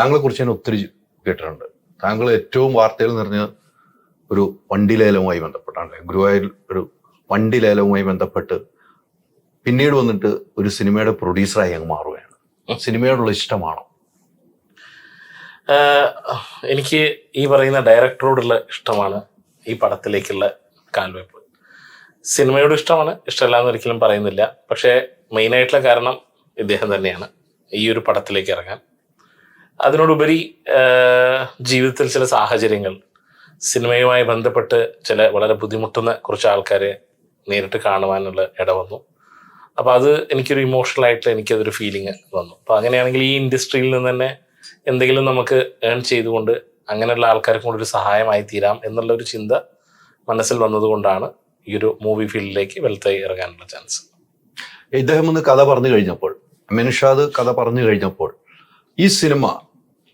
താങ്കളെ കുറിച്ച് ഞാൻ ഒത്തിരി കേട്ടിട്ടുണ്ട്. താങ്കൾ ഏറ്റവും വാർത്തകൾ നിറഞ്ഞ ഒരു വണ്ടി ലേലവുമായി ബന്ധപ്പെട്ടാണ്. ഗുരുവായൂർ ഒരു വണ്ടി ലേലവുമായി ബന്ധപ്പെട്ട് പിന്നീട് വന്നിട്ട് ഒരു സിനിമയുടെ പ്രൊഡ്യൂസറായി അങ്ങ് മാറുകയാണ്. സിനിമയോടുള്ള ഇഷ്ടമാണോ? എനിക്ക് ഈ പറയുന്ന ഡയറക്ടറോടുള്ള ഇഷ്ടമാണ് ഈ പടത്തിലേക്കുള്ള കാൽവെപ്പ്. സിനിമയോട് ഇഷ്ടമാണ്, ഇഷ്ടമല്ല എന്ന് ഒരിക്കലും പറയുന്നില്ല. പക്ഷേ മെയിനായിട്ടുള്ള കാരണം ഇദ്ദേഹം തന്നെയാണ് ഈ ഒരു പടത്തിലേക്ക് ഇറങ്ങാൻ. അതിനോടുപരി ജീവിതത്തിൽ ചില സാഹചര്യങ്ങൾ, സിനിമയുമായി ബന്ധപ്പെട്ട് ചില വളരെ ബുദ്ധിമുട്ടുന്ന കുറച്ച് ആൾക്കാരെ നേരിട്ട് കാണുവാനുള്ള ഇട വന്നു. അപ്പോൾ അത് എനിക്കൊരു ഇമോഷണലായിട്ട് എനിക്കതൊരു ഫീലിംഗ് വന്നു. അപ്പോൾ അങ്ങനെയാണെങ്കിൽ ഈ ഇൻഡസ്ട്രിയിൽ നിന്ന് തന്നെ എന്തെങ്കിലും നമുക്ക് ഏൺ ചെയ്തുകൊണ്ട് അങ്ങനെയുള്ള ആൾക്കാർക്ക് കൂടെ ഒരു സഹായമായി തീരാം എന്നുള്ളൊരു ചിന്ത മനസ്സിൽ വന്നതുകൊണ്ടാണ് ഈ ഒരു മൂവി ഫീൽഡിലേക്ക് വെൽത്തായി ഇറങ്ങാനുള്ള ചാൻസ്. ഇദ്ദേഹം ഒന്ന് കഥ പറഞ്ഞു കഴിഞ്ഞപ്പോൾ, നിഷാദ് കഥ പറഞ്ഞു കഴിഞ്ഞപ്പോൾ ഈ സിനിമ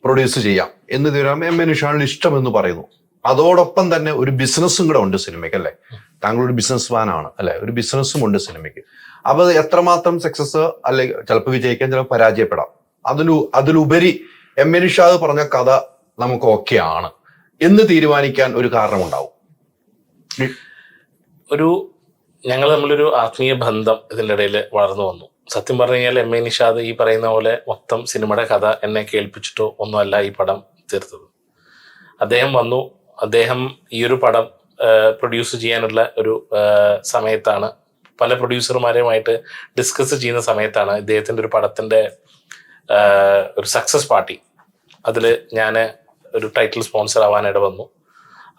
പ്രൊഡ്യൂസ് ചെയ്യാം എന്ന് തീരുമാനം നിഷാദിന് ഇഷ്ടമെന്ന് പറയുന്നു. അതോടൊപ്പം തന്നെ ഒരു ബിസിനസ്സും കൂടെ ഉണ്ട് സിനിമയ്ക്ക്, അല്ലേ? താങ്കൾ ഒരു ബിസിനസ് മാനാണ്, അല്ലെ? ഒരു ബിസിനസ്സും ഉണ്ട് സിനിമയ്ക്ക്. അപ്പൊ എത്രമാത്രം സക്സസ്, അല്ലെ ചിലപ്പോൾ വിജയിക്കാൻ, ചിലപ്പോൾ പരാജയപ്പെടാം. അതിലുപരി നിഷാദ് പറഞ്ഞ കഥ നമുക്ക് ഓക്കെ ആണ് എന്ന് തീരുമാനിക്കാൻ ഒരു കാരണമുണ്ടാവും. ഞങ്ങൾ തമ്മിലൊരു ആത്മീയ ബന്ധം ഇതിൻ്റെ ഇടയിൽ വളർന്നു വന്നു. സത്യം പറഞ്ഞു കഴിഞ്ഞാൽ നിഷാദ് ഈ പറയുന്ന പോലെ മൊത്തം സിനിമയുടെ കഥ എന്നെ കേൾപ്പിച്ചിട്ടോ ഒന്നുമല്ല ഈ പടം തീർത്തത്. അദ്ദേഹം വന്നു, അദ്ദേഹം ഈ ഒരു പടം പ്രൊഡ്യൂസ് ചെയ്യാനുള്ള ഒരു സമയത്താണ്, പല പ്രൊഡ്യൂസർമാരുമായിട്ട് ഡിസ്കസ് ചെയ്യുന്ന സമയത്താണ് ഇദ്ദേഹത്തിൻ്റെ ഒരു പടത്തിൻ്റെ ഒരു സക്സസ് പാർട്ടി, അതിൽ ഞാൻ ഒരു ടൈറ്റിൽ സ്പോൺസർ ആവാനിട വന്നു.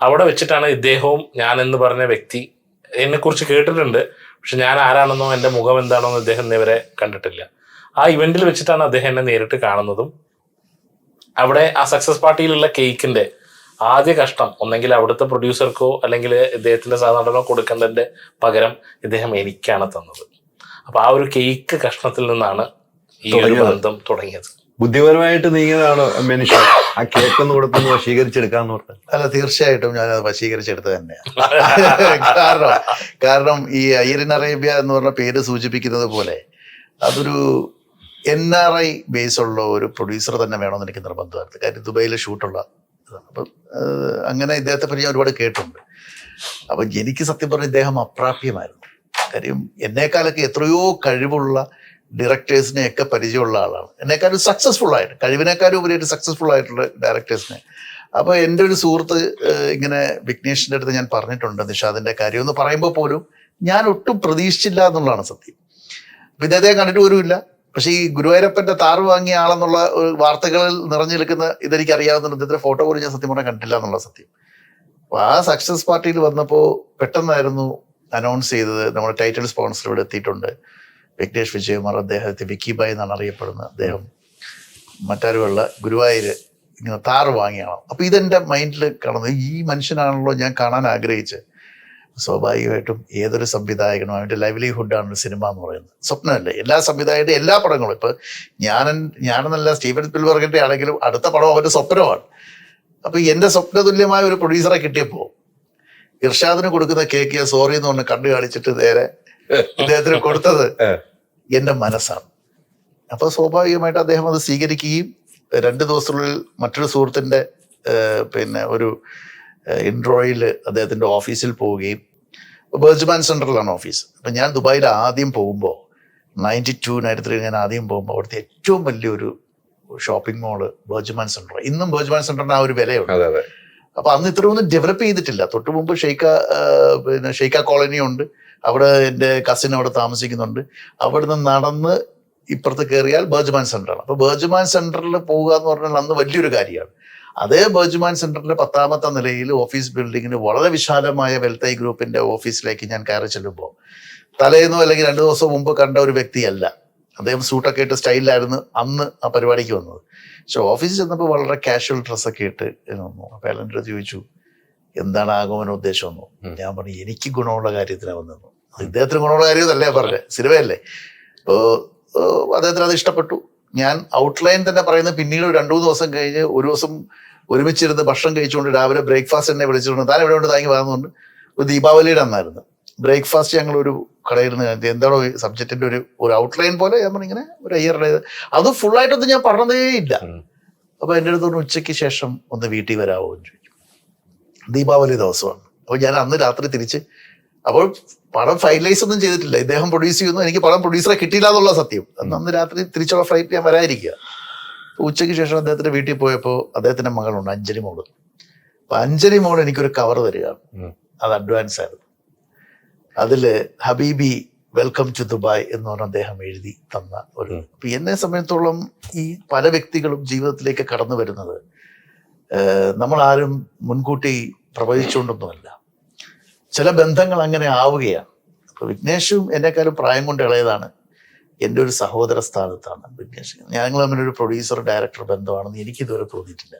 അവിടെ വെച്ചിട്ടാണ് ഇദ്ദേഹവും ഞാൻ എന്ന് പറഞ്ഞ വ്യക്തി, എന്നെക്കുറിച്ച് കേട്ടിട്ടുണ്ട്, പക്ഷെ ഞാൻ ആരാണെന്നോ എൻ്റെ മുഖം എന്താണോ എന്ന് ഇദ്ദേഹം ഇവരെ കണ്ടിട്ടില്ല. ആ ഇവന്റിൽ വെച്ചിട്ടാണ് അദ്ദേഹം എന്നെ നേരിട്ട് കാണുന്നതും. അവിടെ ആ സക്സസ് പാർട്ടിയിലുള്ള കേക്കിന്റെ ആദ്യ കഷ്ണം ഒന്നെങ്കിൽ അവിടുത്തെ പ്രൊഡ്യൂസർക്കോ അല്ലെങ്കിൽ ഇദ്ദേഹത്തിന്റെ സഹനടനോ കൊടുക്കേണ്ടതിന്റെ പകരം ഇദ്ദേഹം എനിക്കാണ് തന്നത്. അപ്പൊ ആ ഒരു കേക്ക് കഷ്ണത്തിൽ നിന്നാണ് ഈ ഒരു ബന്ധം തുടങ്ങിയത്. ബുദ്ധിപരമായിട്ട് നീങ്ങിയതാണോ മനുഷ്യൻ ആ കേക്ക് ഒന്ന് കൊടുത്തൊന്ന് വശീകരിച്ചെടുക്കാന്ന് പറഞ്ഞത്? അല്ല, തീർച്ചയായിട്ടും ഞാനത് വശീകരിച്ചെടുത്ത് തന്നെയാണ്. കാരണം ഈ അയ്യരിൻ അറേബ്യ എന്ന് പറഞ്ഞ പേര് സൂചിപ്പിക്കുന്നത് പോലെ അതൊരു NRI ബേസ് ഉള്ള ഒരു പ്രൊഡ്യൂസർ തന്നെ വേണമെന്ന് എനിക്ക് നിർബന്ധമായിരുന്നു. കാര്യം ദുബൈയിൽ ഷൂട്ടുള്ള ഇതാണ്. അപ്പം അങ്ങനെ ഇദ്ദേഹത്തെ പറ്റി ഞാൻ ഒരുപാട് കേട്ടിട്ടുണ്ട്. അപ്പം എനിക്ക് സത്യം പറഞ്ഞ ഇദ്ദേഹം അപ്രാപ്യമായിരുന്നു. കാര്യം എന്നെക്കാളൊക്കെ എത്രയോ കഴിവുള്ള ഡയറക്ടേഴ്സിനെയൊക്കെ പരിചയമുള്ള ആളാണ്. എന്നെക്കാളും സക്സസ്ഫുൾ ആയിട്ട്, കഴിവിനേക്കാളും ഉപരിയായിട്ട് സക്സസ്ഫുൾ ആയിട്ടുള്ള ഡയറക്ടേഴ്സിനെ. അപ്പോൾ എൻ്റെ ഒരു സുഹൃത്ത് ഇങ്ങനെ വിഘ്നേഷിൻ്റെ അടുത്ത് ഞാൻ പറഞ്ഞിട്ടുണ്ട് നിഷാദിൻ്റെ കാര്യം എന്ന് പറയുമ്പോൾ പോലും ഞാൻ ഒട്ടും പ്രതീക്ഷിച്ചില്ല എന്നുള്ളതാണ് സത്യം. അപ്പം ഇദ്ദേഹത്തെ കണ്ടിട്ട് പോലുമില്ല. പക്ഷേ ഈ ഗുരുവായൂരപ്പൻ്റെ താറ് വാങ്ങിയ ആളെന്നുള്ള വാർത്തകളിൽ നിറഞ്ഞു നിൽക്കുന്ന ഇതെനിക്ക് അറിയാവുന്ന ഇദ്ദേഹത്തിൻ്റെ ഫോട്ടോ പോലും ഞാൻ സത്യം പറഞ്ഞാൽ കണ്ടില്ല എന്നുള്ള സത്യം. അപ്പോൾ ആ സക്സസ് പാർട്ടിയിൽ വന്നപ്പോൾ പെട്ടെന്നായിരുന്നു അനൗൺസ് ചെയ്തത് നമ്മുടെ ടൈറ്റിൽ സ്പോൺസർ ഇവിടെ എത്തിയിട്ടുണ്ട്, വിഘ്നേഷ് വിജയകുമാർ, അദ്ദേഹത്തെ വിക്കി ബായ് എന്നാണ് അറിയപ്പെടുന്നത്. അദ്ദേഹം മറ്റാരുമല്ല, ഗുരുവായൂർ ഇങ്ങനെ താറ് വാങ്ങിയാണ്. അപ്പോൾ ഇതെൻ്റെ മൈൻഡിൽ കടന്നു. ഈ മനുഷ്യനാണല്ലോ ഞാൻ കാണാൻ ആഗ്രഹിച്ച്. സ്വാഭാവികമായിട്ടും ഏതൊരു സംവിധായകനും അവൻ്റെ ലൈവ്ലിഹുഡാണ് സിനിമ എന്ന് പറയുന്നത്. സ്വപ്നമല്ലേ എല്ലാ സംവിധായകരുടെ എല്ലാ പടങ്ങളും. ഇപ്പം ഞാനെന്നല്ല, സ്റ്റീവൻ സ്പിൽബർഗിൻ്റെ ആണെങ്കിലും അടുത്ത പടം അവൻ്റെ സ്വപ്നമാണ്. അപ്പോൾ എൻ്റെ സ്വപ്നതുല്യമായ ഒരു പ്രൊഡ്യൂസറെ കിട്ടിയപ്പോൾ ഇർഷാദിന് കൊടുക്കുന്ന കേക്ക് സോറി എന്ന് പറഞ്ഞ് കണ്ടു കാണിച്ചിട്ട് നേരെ ഇദ്ദേഹത്തിന് കൊടുത്തത് എൻ്റെ മനസ്സാണ്. അപ്പോൾ സ്വാഭാവികമായിട്ട് അദ്ദേഹം അത് സ്വീകരിക്കുകയും 2 ദിവസത്തിനുള്ളിൽ മറ്റൊരു സുഹൃത്തിൻ്റെ ഒരു ഇൻട്രോയിൽ അദ്ദേഹത്തിൻ്റെ ഓഫീസിൽ പോവുകയും, ബർജ്മാൻ സെൻറ്ററിലാണ് ഓഫീസ്. അപ്പം ഞാൻ ദുബായിൽ ആദ്യം പോകുമ്പോൾ 92-93 ഞാൻ ആദ്യം പോകുമ്പോൾ അവിടുത്തെ ഏറ്റവും വലിയൊരു ഷോപ്പിംഗ് മോള് ബർജ്മാൻ സെൻറ്റർ. ഇന്നും ബർജ്മാൻ സെൻറ്ററിന് ആ ഒരു വിലയുണ്ട്. അപ്പം അന്ന് ഇത്രയൊന്നും ഡെവലപ്പ് ചെയ്തിട്ടില്ല. തൊട്ട് മുമ്പ് ഷെയ്ക്ക കോളനി ഉണ്ട്, അവിടെ എൻ്റെ കസിൻ അവിടെ താമസിക്കുന്നുണ്ട്. അവിടുന്ന് നടന്ന് ഇപ്പുറത്ത് കയറിയാൽ ബർജ്മാൻ സെൻറ്ററാണ്. അപ്പോൾ ബർജ്മാൻ സെൻറ്ററിൽ പോവുക എന്ന് പറഞ്ഞാൽ അന്ന് വലിയൊരു കാര്യമാണ്. അതേ ബർജ്മാൻ സെൻറ്ററിൻ്റെ 10ാമത്തെ നിലയിൽ ഓഫീസ് ബിൽഡിങ്ങിന് വളരെ വിശാലമായ വെൽത്തായി ഗ്രൂപ്പിൻ്റെ ഓഫീസിലേക്ക് ഞാൻ കയറി ചെല്ലുമ്പോൾ തലേന്നോ അല്ലെങ്കിൽ 2 ദിവസം മുമ്പ് കണ്ട ഒരു വ്യക്തിയല്ല. അദ്ദേഹം സൂട്ടൊക്കെ ഇട്ട് സ്റ്റൈലിലായിരുന്നു അന്ന് ആ പരിപാടിക്ക് വന്നത്. പക്ഷെ ഓഫീസിൽ ചെന്നപ്പോൾ വളരെ കാഷ്വൽ ഡ്രസ്സൊക്കെ ഇട്ട് വന്നു. അപ്പോൾ അയാൾ എൻ്റെ അടുത്ത് ചോദിച്ചു, എന്താണ് ആഗമന ഉദ്ദേശം ഒന്നു? ഞാൻ പറഞ്ഞു, എനിക്ക് ഗുണമുള്ള കാര്യത്തിനാണ് വന്നത്. ഇദ്ദേഹത്തിന് ഗുണമുള്ള കാര്യമല്ലേ പറഞ്ഞത്, സിനിമയല്ലേ. അപ്പോൾ അദ്ദേഹത്തിന് അത് ഇഷ്ടപ്പെട്ടു. ഞാൻ ഔട്ട്ലൈൻ തന്നെ പറയുന്നത് പിന്നീട് 2-3 ദിവസം കഴിഞ്ഞ് ഒരു ദിവസം ഒരുമിച്ചിരുന്ന് ഭക്ഷണം കഴിച്ചുകൊണ്ട് രാവിലെ ബ്രേക്ക്ഫാസ്റ്റ് എന്നെ വിളിച്ചിട്ടുണ്ട്. താൻ എവിടെ കൊണ്ട് താങ്ങി വാങ്ങുന്നുണ്ട്. ഒരു ദീപാവലിയുടെ അന്നായിരുന്നു ബ്രേക്ക്ഫാസ്റ്റ്. ഞങ്ങളൊരു കടയിൽ നിന്ന് എന്താണോ ഈ സബ്ജക്റ്റിന്റെ ഒരു ഔട്ട്ലൈൻ പോലെ നമ്മൾ ഇങ്ങനെ ഒരു അയ്യറുടെ അത് ഫുള്ളായിട്ടൊന്നും ഞാൻ പറഞ്ഞതേ ഇല്ല. അപ്പോൾ എൻ്റെ അടുത്ത് പറഞ്ഞു ഉച്ചയ്ക്ക് ശേഷം ഒന്ന് വീട്ടിൽ വരാമോ എന്ന് ചോദിച്ചു. ദീപാവലി ദിവസമാണ്. അപ്പോൾ ഞാൻ അന്ന് രാത്രി തിരിച്ച്, അപ്പോൾ പടം ഫൈനലൈസ് ഒന്നും ചെയ്തിട്ടില്ല, ഇദ്ദേഹം പ്രൊഡ്യൂസ് ചെയ്യുന്നു, എനിക്ക് പടം പ്രൊഡ്യൂസറെ കിട്ടിയില്ല എന്നുള്ള സത്യം. അന്ന് രാത്രി തിരിച്ചുള്ള ഫ്ലൈറ്റ് ഞാൻ വരാതിരിക്കുക. ഉച്ചയ്ക്ക് ശേഷം അദ്ദേഹത്തിന്റെ വീട്ടിൽ പോയപ്പോൾ അദ്ദേഹത്തിന്റെ മകളുണ്ട് അഞ്ജലി മോള്. അപ്പൊ അഞ്ജലി മോൾ എനിക്കൊരു കവർ തരികയാണ്. അത് അഡ്വാൻസ് ആയിരുന്നു. അതില് ഹബീബി വെൽക്കം ടു ദുബായ് എന്ന് പറഞ്ഞ അദ്ദേഹം എഴുതി തന്ന ഒരു. അപ്പൊ എന്നെ സംബന്ധിച്ചോളം ഈ പല വ്യക്തികളും ജീവിതത്തിലേക്ക് കടന്നു വരുന്നത് നമ്മൾ ആരും മുൻകൂട്ടി പ്രവചിച്ചുകൊണ്ടൊന്നുമല്ല. ചില ബന്ധങ്ങൾ അങ്ങനെ ആവുകയാണ്. അപ്പൊ വിഘ്നേഷും എന്നെക്കാളും പ്രായം കൊണ്ട് ഇളയതാണ്, എൻ്റെ ഒരു സഹോദര സ്ഥാനത്താണ് വിഘ്നേഷ്. ഞങ്ങൾ തമ്മിലൊരു പ്രൊഡ്യൂസർ ഡയറക്ടർ ബന്ധമാണെന്ന് എനിക്കിതുവരെ തോന്നിയിട്ടില്ല.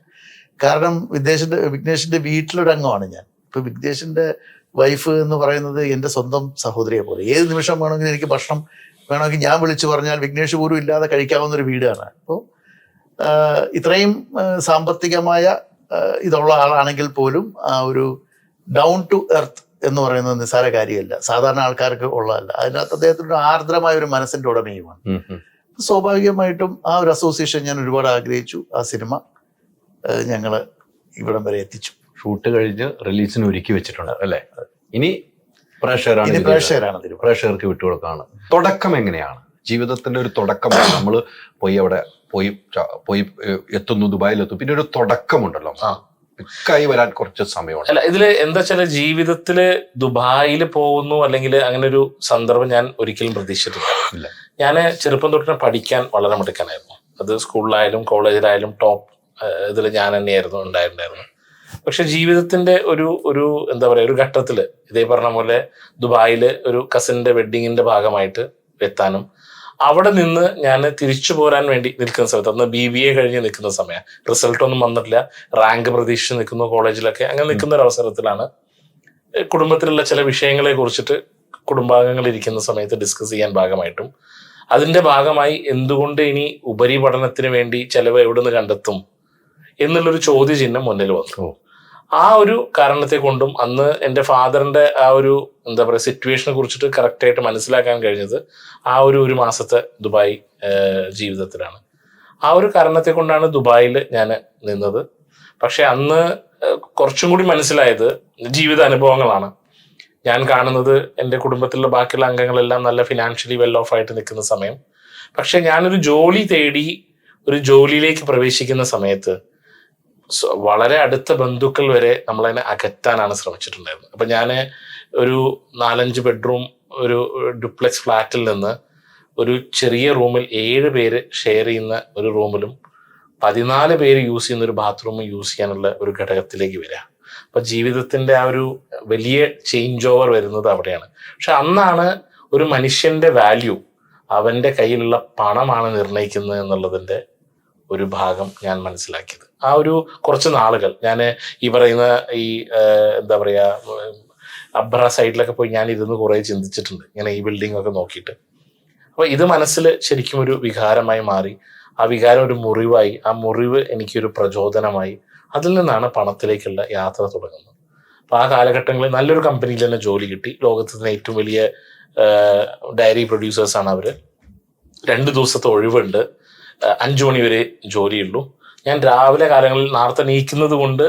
കാരണം വിഘ്നേഷിന്റെ വീട്ടിലൊരു അംഗമാണ് ഞാൻ. ഇപ്പൊ വിഘ്നേഷിന്റെ വൈഫ് എന്ന് പറയുന്നത് എൻ്റെ സ്വന്തം സഹോദരിയെ പോലെ. ഏത് നിമിഷം വേണമെങ്കിലും എനിക്ക് ഭക്ഷണം വേണമെങ്കിൽ ഞാൻ വിളിച്ചു പറഞ്ഞാൽ വിഘ്നേഷ് പോലും ഇല്ലാതെ കഴിക്കാവുന്ന ഒരു വീടാണ്. അപ്പോൾ ഇത്രയും സാമ്പത്തികമായ ഇതുള്ള ആളാണെങ്കിൽ പോലും ആ ഒരു ഡൗൺ ടു എർത്ത് എന്ന് പറയുന്നത് നിസ്സാര കാര്യമല്ല, സാധാരണ ആൾക്കാർക്ക് ഉള്ളതല്ല. അതിനകത്ത് അദ്ദേഹത്തിൻ്റെ ആർദ്രമായ ഒരു മനസ്സിന്റെ ഉടമയുമാണ്. സ്വാഭാവികമായിട്ടും ആ ഒരു അസോസിയേഷൻ ഞാൻ ഒരുപാട് ആഗ്രഹിച്ചു. ആ സിനിമ ഞങ്ങള് ഇവിടം വരെ എത്തിച്ചു. ഷൂട്ട് കഴിഞ്ഞ് റിലീസിന് ഒരുക്കി വെച്ചിട്ടുണ്ട് അല്ലേ? ഇനി പ്രേക്ഷകരാണ് പ്രേക്ഷകർക്ക് വിട്ടുകൊടുക്കാണ്. തുടക്കം എങ്ങനെയാണ് ജീവിതത്തിന്റെ ഒരു തുടക്കം? നമ്മൾ പോയി എത്തുന്നു, ദുബായിലെത്തും, പിന്നെ ഒരു തുടക്കമുണ്ടല്ലോ, പിക്കായി വരാൻ കുറച്ച് സമയമുണ്ട്. അല്ല, ഇതില് എന്താ വെച്ചാല് ജീവിതത്തില് ദുബായിൽ പോകുന്നു അല്ലെങ്കിൽ അങ്ങനെ ഒരു സന്ദർഭം ഞാൻ ഒരിക്കലും പ്രതീക്ഷിച്ചിട്ടില്ല. ഞാൻ ചെറുപ്പം തൊട്ട് പഠിക്കാൻ വളരെ മിടുക്കനായിരുന്നു. അത് സ്കൂളിലായാലും കോളേജിലായാലും ടോപ്പ് ഇതിൽ ഞാൻ തന്നെയായിരുന്നു ഉണ്ടായിരുന്നു. പക്ഷെ ജീവിതത്തിന്റെ ഒരു എന്താ പറയുക, ഒരു ഘട്ടത്തില് ഇതേ പറഞ്ഞ പോലെ ദുബായില് ഒരു കസിന്റെ വെഡ്ഡിങ്ങിന്റെ ഭാഗമായിട്ട് എത്താനും അവിടെ നിന്ന് ഞാൻ തിരിച്ചു പോരാൻ വേണ്ടി നിൽക്കുന്ന സമയത്ത്, അന്ന് BBA കഴിഞ്ഞ് നിൽക്കുന്ന സമയം, റിസൾട്ട് ഒന്നും വന്നിട്ടില്ല, റാങ്ക് പ്രതീക്ഷിച്ച് നിൽക്കുന്നു കോളേജിലൊക്കെ. അങ്ങനെ നിൽക്കുന്ന ഒരു അവസരത്തിലാണ് കുടുംബത്തിലുള്ള ചില വിഷയങ്ങളെ കുറിച്ചിട്ട് കുടുംബാംഗങ്ങൾ ഇരിക്കുന്ന സമയത്ത് ഡിസ്കസ് ചെയ്യാൻ ഭാഗമായിട്ടും അതിന്റെ ഭാഗമായി എന്തുകൊണ്ട് ഇനി ഉപരിപഠനത്തിന് വേണ്ടി ചെലവ് എവിടെ നിന്ന് കണ്ടെത്തും എന്നുള്ളൊരു ചോദ്യചിഹ്നം മുന്നിൽ വന്നു. ആ ഒരു കാരണത്തെ കൊണ്ടും അന്ന് എൻ്റെ ഫാദറിന്റെ ആ ഒരു എന്താ പറയുക സിറ്റുവേഷനെ കുറിച്ചിട്ട് കറക്റ്റായിട്ട് മനസ്സിലാക്കാൻ കഴിഞ്ഞത് ആ ഒരു മാസത്തെ ദുബായ് ജീവിതത്തിലാണ്. ആ ഒരു കാരണത്തെ കൊണ്ടാണ് ദുബായിൽ ഞാൻ നിന്നത്. പക്ഷെ അന്ന് കുറച്ചും കൂടി മനസ്സിലായത് ജീവിത അനുഭവങ്ങളാണ്. ഞാൻ കാണുന്നത് എൻ്റെ കുടുംബത്തിലുള്ള ബാക്കിയുള്ള അംഗങ്ങളെല്ലാം നല്ല ഫിനാൻഷ്യലി വെൽ ഓഫ് ആയിട്ട് നിൽക്കുന്ന സമയം. പക്ഷെ ഞാനൊരു ജോലി തേടി ഒരു ജോലിയിലേക്ക് പ്രവേശിക്കുന്ന സമയത്ത് വളരെ അടുത്ത ബന്ധുക്കൾ വരെ നമ്മളതിനെ അകറ്റാനാണ് ശ്രമിച്ചിട്ടുണ്ടായിരുന്നത്. അപ്പം ഞാൻ ഒരു 4-5 ബെഡ്റൂം ഒരു ഡ്യൂപ്ലെക്സ് ഫ്ലാറ്റിൽ നിന്ന് ഒരു ചെറിയ റൂമിൽ 7 പേര് ഷെയർ ചെയ്യുന്ന ഒരു റൂമിലും 14 പേര് യൂസ് ചെയ്യുന്ന ഒരു ബാത്റൂമും യൂസ് ചെയ്യാനുള്ള ഒരു ഘടകത്തിലേക്ക് വരിക. അപ്പൊ ജീവിതത്തിന്റെ ആ ഒരു വലിയ ചേഞ്ച് ഓവർ വരുന്നത് അവിടെയാണ്. പക്ഷെ അന്നാണ് ഒരു മനുഷ്യന്റെ വാല്യൂ അവന്റെ കയ്യിലുള്ള പണമാണ് നിർണ്ണയിക്കുന്നത് എന്നുള്ളതിന്റെ ഒരു ഭാഗം ഞാൻ മനസ്സിലാക്കിയത്. ആ ഒരു കുറച്ച് നാളുകൾ ഞാൻ ഈ പറയുന്ന എന്താ പറയാ അബ്ര സൈഡിലൊക്കെ പോയി ഞാൻ ഇരുന്ന് കുറെ ചിന്തിച്ചിട്ടുണ്ട്, ഇങ്ങനെ ഈ ബിൽഡിംഗ് ഒക്കെ നോക്കിയിട്ട്. അപ്പൊ ഇത് മനസ്സിൽ ശരിക്കും ഒരു വികാരമായി മാറി. ആ വികാരം ഒരു മുറിവായി, ആ മുറിവ് എനിക്കൊരു പ്രചോദനമായി. അതിൽ നിന്നാണ് പണത്തിലേക്കുള്ള യാത്ര തുടങ്ങുന്നത്. അപ്പൊ ആ കാലഘട്ടങ്ങളിൽ നല്ലൊരു കമ്പനിയിൽ തന്നെ ജോലി കിട്ടി. ലോകത്തിലെ ഏറ്റവും വലിയ ഡയറി പ്രൊഡ്യൂസേഴ്സാണ് അവര്. 2 ദിവസത്തെ ഒഴിവുണ്ട്, 5 മണി വരെ ജോലിയുള്ളൂ. ഞാൻ രാവിലെ കാലങ്ങളിൽ നേരത്തെ നീക്കുന്നത് കൊണ്ട്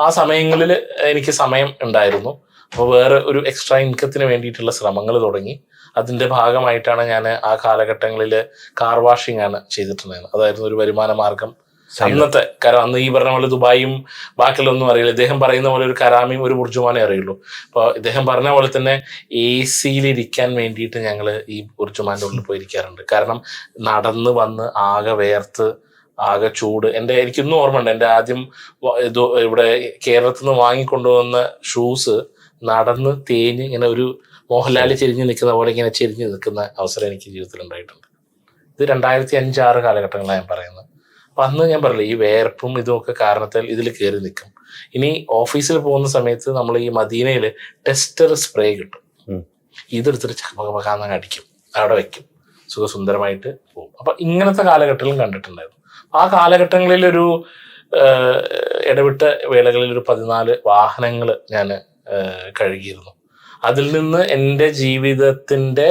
ആ സമയങ്ങളിൽ എനിക്ക് സമയം ഉണ്ടായിരുന്നു. അപ്പോൾ വേറെ ഒരു എക്സ്ട്രാ ഇൻകത്തിന് വേണ്ടിയിട്ടുള്ള ശ്രമങ്ങൾ തുടങ്ങി. അതിന്റെ ഭാഗമായിട്ടാണ് ഞാൻ ആ കാലഘട്ടങ്ങളിൽ കാർ വാഷിംഗ് ആണ് ചെയ്തിട്ടുണ്ടായിരുന്നത്. അതായിരുന്നു ഒരു വരുമാന മാർഗം അന്നത്തെ. കാരണം അന്ന് ഈ പറഞ്ഞ പോലെ ദുബായും ബാക്കിയുള്ളൊന്നും അറിയില്ല. ഇദ്ദേഹം പറയുന്ന പോലെ ഒരു കരാമയും ഒരു ബുർജുമാനെ അറിയുള്ളൂ. അപ്പോൾ ഇദ്ദേഹം പറഞ്ഞ പോലെ തന്നെ AC-ലിരിക്കാൻ വേണ്ടിയിട്ട് ഞങ്ങൾ ഈ ബുർജുമാൻ്റെ ഉള്ളിൽ പോയിരിക്കാറുണ്ട്. കാരണം നടന്ന് വന്ന് ആകെ വേർത്ത് ആകെ ചൂട്. എനിക്കിന്നും ഓർമ്മയുണ്ട്, എൻ്റെ ആദ്യം ഇവിടെ കേരളത്തിൽ നിന്ന് വാങ്ങിക്കൊണ്ടുവന്ന ഷൂസ് നടന്ന് തേഞ്ഞ് ഇങ്ങനെ ഒരു മോഹൻലാൽ ചെരിഞ്ഞ് നിൽക്കുന്ന പോലെ ഇങ്ങനെ ചെരിഞ്ഞ് നിൽക്കുന്ന അവസരം എനിക്ക് ജീവിതത്തിൽ ഉണ്ടായിട്ടുണ്ട്. ഇത് 2005-6 കാലഘട്ടങ്ങളാണ് ഞാൻ പറയുന്നത്. അപ്പൊ അന്ന് ഞാൻ പറയില്ല, ഈ വേർപ്പും ഇതുമൊക്കെ കാരണത്താൽ ഇതിൽ കയറി നിൽക്കും. ഇനി ഓഫീസിൽ പോകുന്ന സമയത്ത് നമ്മൾ ഈ മദീനയിൽ ടെസ്റ്റർ സ്പ്രേ കിട്ടും, ഇതെടുത്തിട്ട് ചകപകാന്ന് അടിക്കും, അവിടെ വെക്കും, സുഖസുന്ദരമായിട്ട് പോകും. അപ്പൊ ഇങ്ങനത്തെ കാലഘട്ടങ്ങളും കണ്ടിട്ടുണ്ടായിരുന്നു. ആ കാലഘട്ടങ്ങളിലൊരു ഇടവിട്ട വേളകളിൽ ഒരു 14 വാഹനങ്ങൾ ഞാൻ കഴുകിയിരുന്നു. അതിൽ നിന്ന് എൻ്റെ ജീവിതത്തിൻ്റെ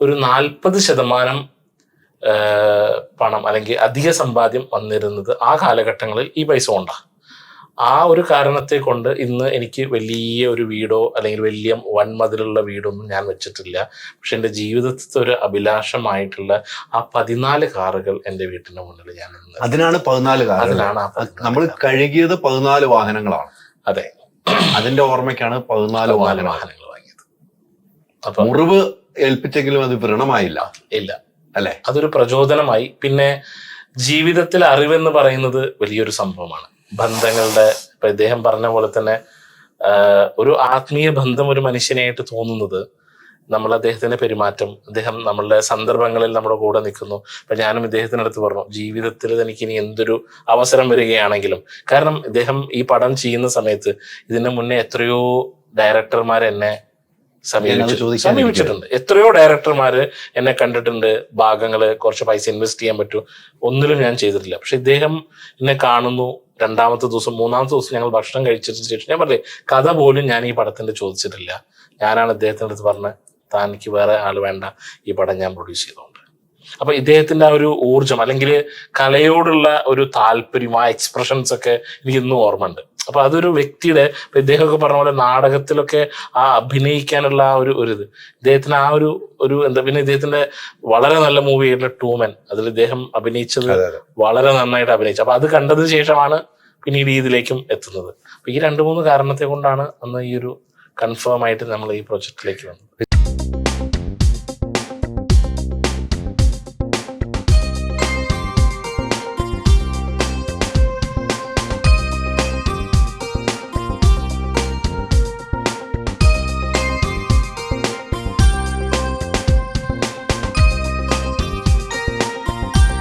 ഒരു 40% പണം അല്ലെങ്കിൽ അധിക സമ്പാദ്യം വന്നിരുന്നത് ആ കാലഘട്ടങ്ങളിൽ ഈ പൈസ കൊണ്ടാണ്. ആ ഒരു കാരണത്തെ കൊണ്ട് ഇന്ന് എനിക്ക് വലിയ ഒരു വീടോ അല്ലെങ്കിൽ വലിയ വൻമതിലുള്ള വീടൊന്നും ഞാൻ വെച്ചിട്ടില്ല. പക്ഷെ എൻ്റെ ജീവിതത്തിലെ ഒരു അഭിലാഷമായിട്ടുള്ള ആ 14 കാറുകൾ എൻ്റെ വീട്ടിന്റെ മുന്നിൽ ഞാൻ അതിനാണ് 14 കാറുകൾ. അതിനാണ് ആ 14 നമ്മൾ കഴുകിയത് 14 വാഹനങ്ങളാണ്. അതെ, അതിന്റെ ഓർമ്മയ്ക്കാണ് 14 വാഹനങ്ങൾ വാങ്ങിയത്. അപ്പൊ മുറിവ് ഏൽപ്പിച്ചെങ്കിലും അത് വ്രണമായില്ല. ഇല്ല അല്ലെ? അതൊരു പ്രചോദനമായി. പിന്നെ ജീവിതത്തിൽ അറിവെന്ന് പറയുന്നത് വലിയൊരു സംഭവമാണ്. ബന്ധങ്ങളുടെ, ഇപ്പൊ ഇദ്ദേഹം പറഞ്ഞ പോലെ തന്നെ ഒരു ആത്മീയ ബന്ധം ഒരു മനുഷ്യനായിട്ട് തോന്നുന്നത് നമ്മൾ അദ്ദേഹത്തിന്റെ പെരുമാറ്റം, അദ്ദേഹം നമ്മളുടെ സന്ദർഭങ്ങളിൽ നമ്മുടെ കൂടെ നിൽക്കുന്നു. ഇപ്പൊ ഞാനും ഇദ്ദേഹത്തിന്റെ അടുത്ത് പറഞ്ഞു, ജീവിതത്തിൽ എനിക്ക് ഇനി എന്തൊരു അവസരം വരികയാണെങ്കിലും, കാരണം ഇദ്ദേഹം ഈ പടം ചെയ്യുന്ന സമയത്ത് ഇതിന്റെ മുന്നേ എത്രയോ ഡയറക്ടർമാർ എന്നെ സമീപിച്ചിട്ടുണ്ട്. എത്രയോ ഡയറക്ടർമാര് എന്നെ കണ്ടിട്ടുണ്ട്, ഭാഗങ്ങള് കുറച്ച് പൈസ ഇൻവെസ്റ്റ് ചെയ്യാൻ പറ്റൂ, ഒന്നിലും ഞാൻ ചെയ്തിട്ടില്ല. പക്ഷെ ഇദ്ദേഹം എന്നെ കാണുന്നു. 2-ാമത്തെ ദിവസം 3-ാമത്തെ ദിവസം ഞങ്ങൾ ഭക്ഷണം കഴിച്ചതിന് ശേഷം ഞാൻ പറഞ്ഞേ, കഥ പോലും ഞാൻ ഈ പടത്തിന്റെ ചോദിച്ചിട്ടില്ല. ഞാനാണ് ഇദ്ദേഹത്തിന്റെ അടുത്ത് പറഞ്ഞത്, താനിക്ക് വേറെ ആള് വേണ്ട, ഈ പടം ഞാൻ പ്രൊഡ്യൂസ് ചെയ്തോണ്ട്. അപ്പൊ ഇദ്ദേഹത്തിന്റെ ആ ഒരു ഊർജം അല്ലെങ്കിൽ കലയോടുള്ള ഒരു താല്പര്യം, ആ എക്സ്പ്രഷൻസ് ഒക്കെ എനിക്ക് ഇന്നും ഓർമ്മ ഉണ്ട്. അപ്പൊ അതൊരു വ്യക്തിയുടെ, ഇപ്പൊ ഇദ്ദേഹമൊക്കെ പറഞ്ഞ പോലെ നാടകത്തിലൊക്കെ ആ അഭിനയിക്കാനുള്ള ആ ഒരു ഇത് ഇദ്ദേഹത്തിന് ആ ഒരു എന്താ, പിന്നെ ഇദ്ദേഹത്തിന്റെ വളരെ നല്ല മൂവിയായിട്ടുള്ള ടൂമൻ, അതിൽ ഇദ്ദേഹം അഭിനയിച്ചത് വളരെ നന്നായിട്ട് അഭിനയിച്ചു. അപ്പൊ അത് കണ്ടതിന് ശേഷമാണ് പിന്നീട് ഇതിലേക്കും എത്തുന്നത്. അപ്പൊ ഈ 2-3 കാരണത്തെ കൊണ്ടാണ് അന്ന് ഈ ഒരു കൺഫേം ആയിട്ട് നമ്മൾ ഈ പ്രൊജക്റ്റിലേക്ക് വന്നത്.